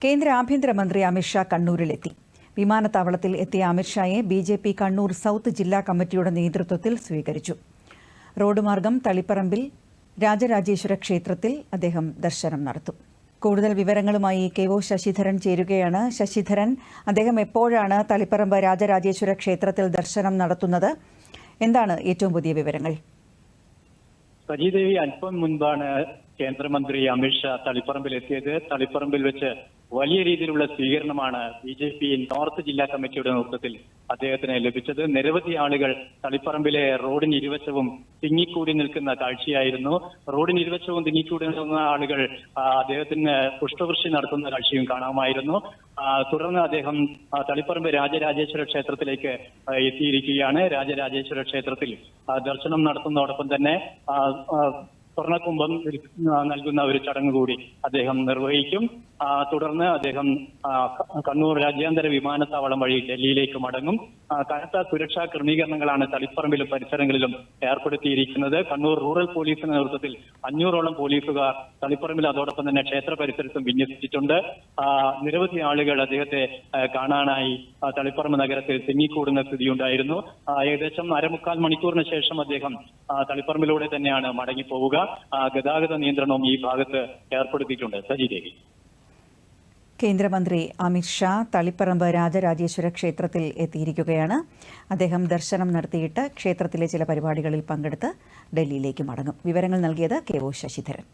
കേന്ദ്ര ആഭ്യന്തരമന്ത്രി അമിത്ഷാ കണ്ണൂരിലെത്തി. വിമാനത്താവളത്തിൽ എത്തിയ അമിത്ഷായെ ബി.ജെ.പി. കണ്ണൂർ സൌത്ത് ജില്ലാ കമ്മിറ്റിയുടെ നേതൃത്വത്തിൽ സ്വീകരിച്ചു. റോഡ് മാർഗം തളിപ്പറമ്പിൽ രാജരാജേശ്വര ക്ഷേത്രത്തിൽ അദ്ദേഹം ദർശനം നടത്തും. കൂടുതൽ വിവരങ്ങളുമായി കെ.ഒ. ശശിധരൻ ചേരുകയാണ്. ശശിധരൻ, അദ്ദേഹം എപ്പോഴാണ് തളിപ്പറമ്പ് രാജരാജേശ്വര ക്ഷേത്രത്തിൽ ദർശനം നടത്തുന്നത്? എന്താണ് ഏറ്റവും പുതിയ വിവരങ്ങൾ? സജീദേവി, അല്പം മുൻപാണ് കേന്ദ്രമന്ത്രി അമിത്ഷാ തളിപ്പറമ്പിലെത്തിയത്. തളിപ്പറമ്പിൽ വെച്ച് വലിയ രീതിയിലുള്ള സ്വീകരണമാണ് ബി.ജെ.പി. നോർത്ത് ജില്ലാ കമ്മിറ്റിയുടെ നേതൃത്വത്തിൽ അദ്ദേഹത്തിന് ലഭിച്ചത്. നിരവധി ആളുകൾ തളിപ്പറമ്പിലെ റോഡിന് ഇരുവശവും തിങ്ങിക്കൂടി നിൽക്കുന്ന കാഴ്ചയായിരുന്നു. റോഡിന് ഇരുവശവും തിങ്ങിക്കൂടി നിൽക്കുന്ന ആളുകൾ അദ്ദേഹത്തിന് പുഷ്പവൃഷ്ടി നടത്തുന്ന കാഴ്ചയും കാണാമായിരുന്നു. തുടർന്ന് അദ്ദേഹം തളിപ്പറമ്പ് രാജരാജേശ്വര ക്ഷേത്രത്തിലേക്ക് എത്തിയിരിക്കുകയാണ്. രാജരാജേശ്വര ക്ഷേത്രത്തിൽ ദർശനം നടത്തുന്നതോടൊപ്പം തന്നെ സ്വർണ്ണക്കുംഭം നൽകുന്ന ഒരു ചടങ്ങ് കൂടി അദ്ദേഹം നിർവഹിക്കും. തുടർന്ന് അദ്ദേഹം കണ്ണൂർ രാജ്യാന്തര വിമാനത്താവളം വഴി ഡൽഹിയിലേക്ക് മടങ്ങും. കനത്ത സുരക്ഷാ ക്രമീകരണങ്ങളാണ് തളിപ്പറമ്പിലും പരിസരങ്ങളിലും ഏർപ്പെടുത്തിയിരിക്കുന്നത്. കണ്ണൂർ റൂറൽ പോലീസിന്റെ നേതൃത്വത്തിൽ 500ഓളം പോലീസുകാർ തളിപ്പറമ്പിൽ അതോടൊപ്പം തന്നെ ക്ഷേത്ര പരിസരത്തും വിന്യസിച്ചിട്ടുണ്ട്. നിരവധി ആളുകൾ അദ്ദേഹത്തെ കാണാനായി തളിപ്പറമ്പ് നഗരത്തിൽ തിങ്ങിക്കൂടുന്ന സ്ഥിതിയുണ്ടായിരുന്നു. ഏകദേശം 1/4 മണിക്കൂറിന് ശേഷം അദ്ദേഹം തളിപ്പറമ്പിലൂടെ തന്നെയാണ് മടങ്ങിപ്പോവുക. ഗതാഗത നിയന്ത്രണവും ഈ ഭാഗത്ത് ഏർപ്പെടുത്തിയിട്ടുണ്ട്. സജിദേവി. കേന്ദ്രമന്ത്രി അമിത്ഷാ തളിപ്പറമ്പ് രാജരാജേശ്വര ക്ഷേത്രത്തിൽ എത്തിയിരിക്കുകയാണ്. അദ്ദേഹം ദർശനം നടത്തിയിട്ട് ക്ഷേത്രത്തിലെ ചില പരിപാടികളിൽ പങ്കെടുത്ത് ഡൽഹിയിലേക്ക് മടങ്ങും. വിവരങ്ങൾ നൽകിയത് കെ.ഒ. ശശിധരൻ.